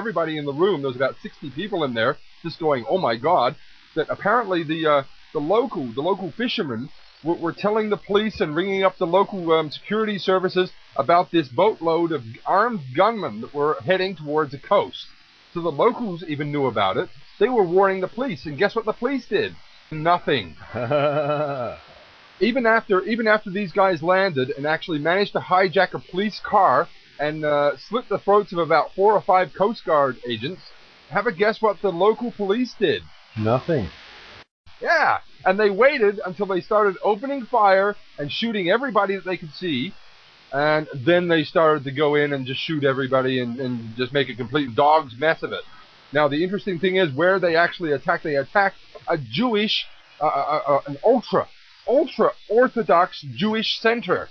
everybody in the room, there was about 60 people in there, just going, oh my God, that apparently the local fishermen were telling the police and ringing up the local security services about this boatload of armed gunmen that were heading towards the coast. So the locals even knew about it. They were warning the police, and guess what the police did? Nothing. Even after these guys landed and actually managed to hijack a police car and slit the throats of about 4 or 5 Coast Guard agents, have a guess what the local police did? Nothing. Yeah, and they waited until they started opening fire and shooting everybody that they could see, and then they started to go in and just shoot everybody and just make a complete dog's mess of it. Now, the interesting thing is where they actually attacked. They attacked a Jewish, an ultra-Orthodox Jewish center.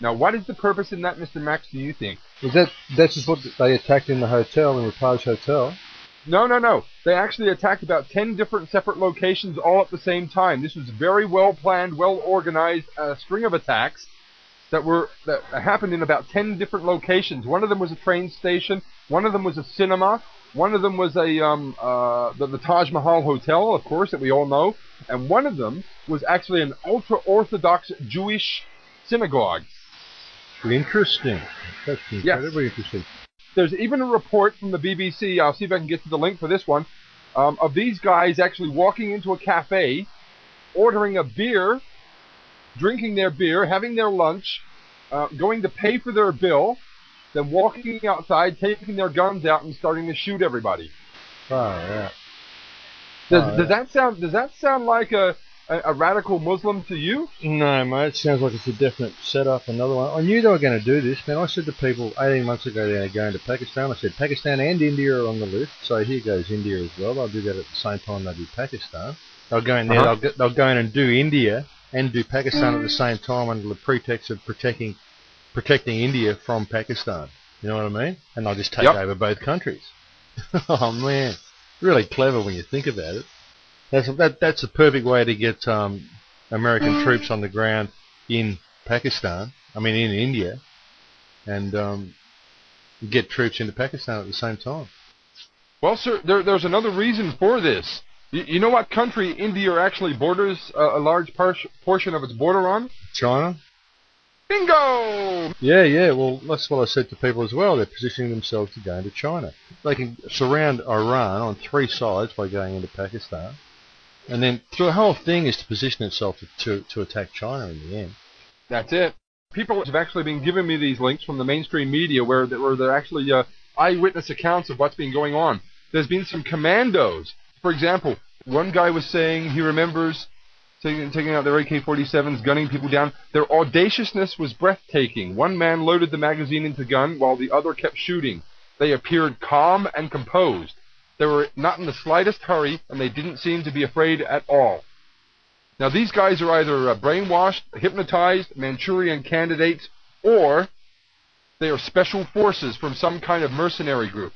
Now, what is the purpose in that, Mr. Max, do you think? That's just what they attacked in the hotel, in the Taj Hotel? No. They actually attacked about 10 different separate locations all at the same time. This was a very well-planned, well-organized string of attacks that happened in about 10 different locations. One of them was a train station. One of them was a cinema. One of them was the Taj Mahal Hotel, of course, that we all know. And one of them was actually an ultra-Orthodox Jewish synagogue. Interesting. That's incredibly interesting. There's even a report from the BBC, I'll see if I can get to the link for this one, of these guys actually walking into a cafe, ordering a beer, drinking their beer, having their lunch, going to pay for their bill, then walking outside, taking their guns out, and starting to shoot everybody. Oh, yeah. Does that sound like a radical Muslim to you? No, mate. It sounds like it's a definite setup. Another one. I knew they were going to do this, man. I said to people 18 months ago they're going to Pakistan. I said Pakistan and India are on the list. So here goes India as well. They'll do that at the same time they do Pakistan. They'll go in there. They'll go in and do India and do Pakistan at the same time under the pretext of protecting India from Pakistan. You know what I mean? And they'll just take over both countries. Oh man, really clever when you think about it. That's a perfect way to get American troops on the ground in Pakistan. I mean, in India, and get troops into Pakistan at the same time. Well, sir, there's another reason for this. You know what country India actually borders a large portion of its border on? China. Bingo! Yeah. Well, that's what I said to people as well. They're positioning themselves to go into China. They can surround Iran on 3 sides by going into Pakistan. And then the whole thing is to position itself to attack China in the end. That's it. People have actually been giving me these links from the mainstream media where they're actually eyewitness accounts of what's been going on. There's been some commandos. For example, one guy was saying he remembers taking out their AK-47s, gunning people down. Their audaciousness was breathtaking. One man loaded the magazine into the gun while the other kept shooting. They appeared calm and composed. They were not in the slightest hurry, and they didn't seem to be afraid at all. Now, these guys are either brainwashed, hypnotized, Manchurian candidates, or they are special forces from some kind of mercenary group.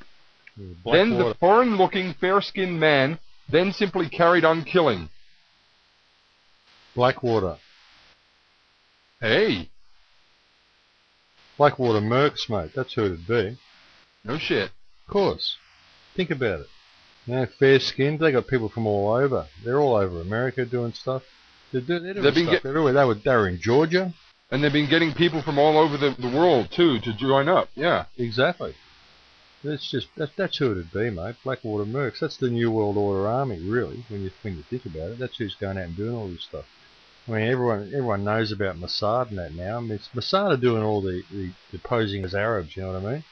Then the foreign-looking, fair-skinned man then simply carried on killing. Blackwater. Hey. Blackwater Mercs, mate. That's who it'd be. No shit. Of course. Think about it. You know, fair-skinned. They got people from all over. They're all over America doing stuff. They're doing stuff everywhere. They were in Georgia. And they've been getting people from all over the world, too, to join up. Yeah. Exactly. That's who it'd be, mate. Blackwater Mercs. That's the New World Order Army, really, when you think about it. That's who's going out and doing all this stuff. I mean, everyone knows about Mossad and that now. I mean, Mossad are doing all the posing as Arabs, you know what I mean?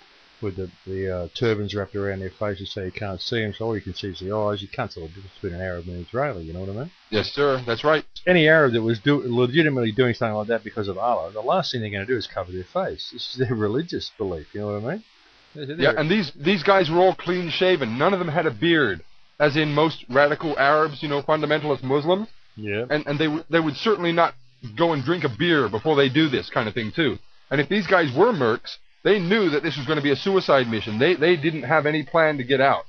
With the turbans wrapped around their faces so you can't see them, so all you can see is the eyes. You can't tell the difference between an Arab and an Israeli, you know what I mean? Yes, sir, that's right. Any Arab that was legitimately doing something like that because of Allah, the last thing they're going to do is cover their face. This is their religious belief, you know what I mean? Yeah, and these guys were all clean-shaven. None of them had a beard, as in most radical Arabs, you know, fundamentalist Muslims. Yeah. And they would certainly not go and drink a beer before they do this kind of thing, too. And if these guys were mercs, they knew that this was going to be a suicide mission. They didn't have any plan to get out.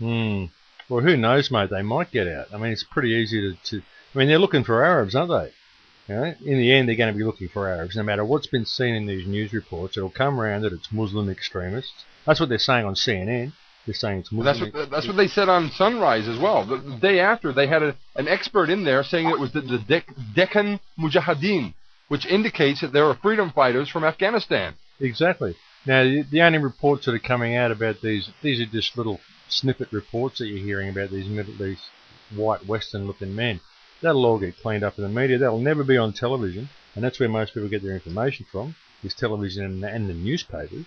Well, who knows, mate? They might get out. I mean, it's pretty easy to I mean, they're looking for Arabs, aren't they? You know, in the end, they're going to be looking for Arabs. No matter what's been seen in these news reports, it'll come around that it's Muslim extremists. That's what they're saying on CNN. They're saying it's Muslim. That's what they said on Sunrise as well. The day after, they had an expert in there saying it was the Deccan Mujahideen, which indicates that there are freedom fighters from Afghanistan. Exactly. Now, the only reports that are coming out about these are just little snippet reports that you're hearing about these white Western-looking men. That'll all get cleaned up in the media. That'll never be on television, and that's where most people get their information from, is television and the newspapers.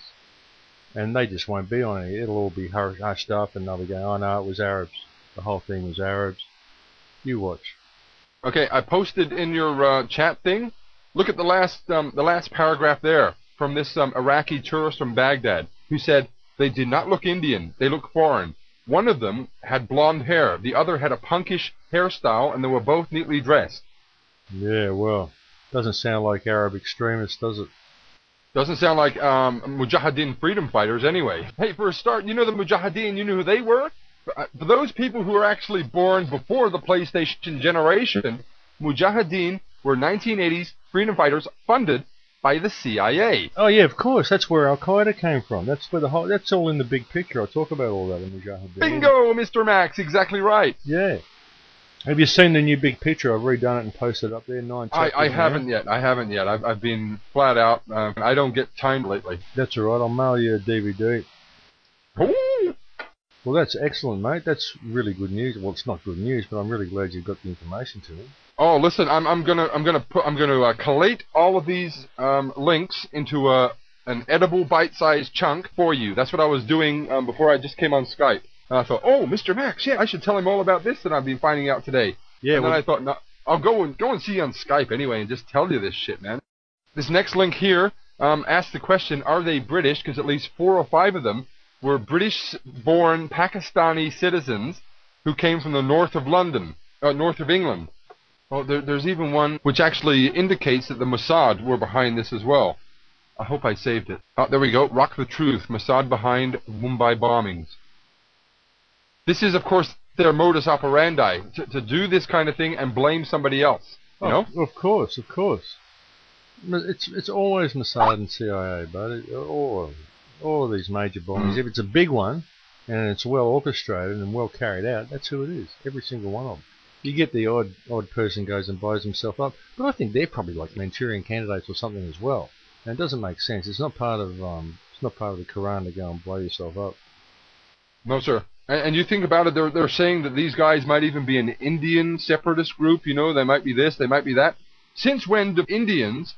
And they just won't be on it. It'll all be hushed up, and they'll be going, oh no, it was Arabs. The whole thing was Arabs. You watch. Okay, I posted in your chat thing. Look at the last paragraph there from this Iraqi tourist from Baghdad who said they did not look Indian, they looked foreign. One of them had blonde hair, the other had a punkish hairstyle, and they were both neatly dressed. Yeah, well, doesn't sound like Arab extremists, does it? Doesn't sound like Mujahideen freedom fighters anyway. Hey, for a start, you know the Mujahideen, you knew who they were? For those people who were actually born before the PlayStation generation, Mujahideen were 1980s freedom fighters funded by the CIA. Oh yeah, of course. That's where Al Qaeda came from. That's where that's all in the big picture. I talk about all that in Mujahideen. Bingo, Mr. Max, exactly right. Yeah. Have you seen the new big picture? I've redone it and posted it up there. 9 chapters. I haven't yet. I've been flat out. I don't get time lately. That's all right. I'll mail you a DVD. Ooh. Well, that's excellent, mate. That's really good news. Well, it's not good news, but I'm really glad you got the information to me. Oh, listen, I'm gonna collate all of these links into an edible bite-sized chunk for you. That's what I was doing before I just came on Skype. And I thought, oh, Mr. Max, yeah, I should tell him all about this that I've been finding out today. Yeah. And then I thought, no, I'll go and see you on Skype anyway and just tell you this shit, man. This next link here asks the question: are they British? Because at least 4 or 5 of them were British-born Pakistani citizens who came from the north of England. Well, there's even one which actually indicates that the Mossad were behind this as well. I hope I saved it. Oh, there we go. Rock the Truth. Mossad behind Mumbai bombings. This is, of course, their modus operandi, to do this kind of thing and blame somebody else. You know? Of course. It's always Mossad and CIA, but all of these major bombings. If it's a big one and it's well orchestrated and well carried out, that's who it is. Every single one of them. You get the odd person goes and blows himself up, but I think they're probably like Manchurian candidates or something as well. And it doesn't make sense. It's not part of the Quran to go and blow yourself up. No, sir. And you think about it, they're saying that these guys might even be an Indian separatist group. You know, they might be this, they might be that. Since when do Indians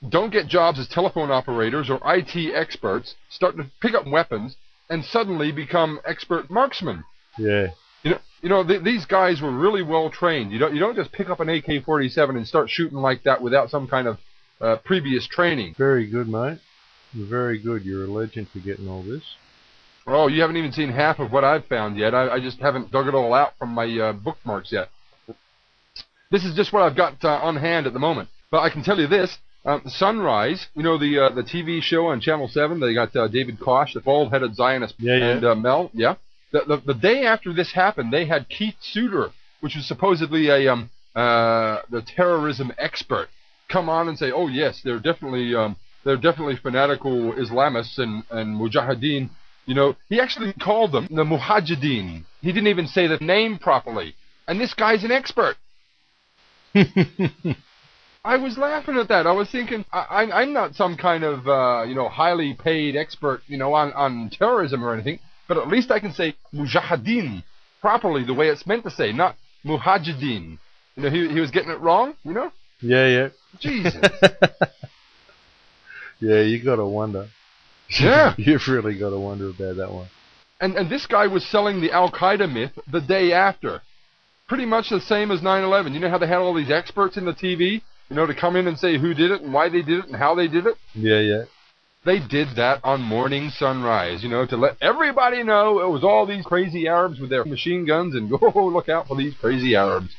don't get jobs as telephone operators or IT experts, start to pick up weapons, and suddenly become expert marksmen? Yeah. You know, these guys were really well trained. You don't just pick up an AK-47 and start shooting like that without some kind of previous training. Very good, mate. Very good. You're a legend for getting all this. Oh, you haven't even seen half of what I've found yet. I just haven't dug it all out from my bookmarks yet. This is just what I've got on hand at the moment. But I can tell you this. Sunrise, you know, the TV show on Channel 7, they got David Koch, the bald-headed Zionist, and Mel, yeah. The day after this happened, they had Keith Suter, which was supposedly the terrorism expert, come on and say, oh yes, they're definitely fanatical Islamists and Mujahideen. You know, he actually called them the Mujahideen. He didn't even say the name properly. And this guy's an expert. I was laughing at that. I was thinking, I'm not some kind of, highly paid expert, on terrorism or anything. But at least I can say Mujahideen properly, the way it's meant to say, not Mujahideen. You know, he was getting it wrong, you know? Yeah. Jesus. Yeah, you got to wonder. Yeah. You've really got to wonder about that one. And this guy was selling the Al-Qaeda myth the day after. Pretty much the same as 9/11. You know how they had all these experts in the TV, to come in and say who did it and why they did it and how they did it? Yeah. They did that on Morning Sunrise, to let everybody know it was all these crazy Arabs with their machine guns and go look out for these crazy Arabs.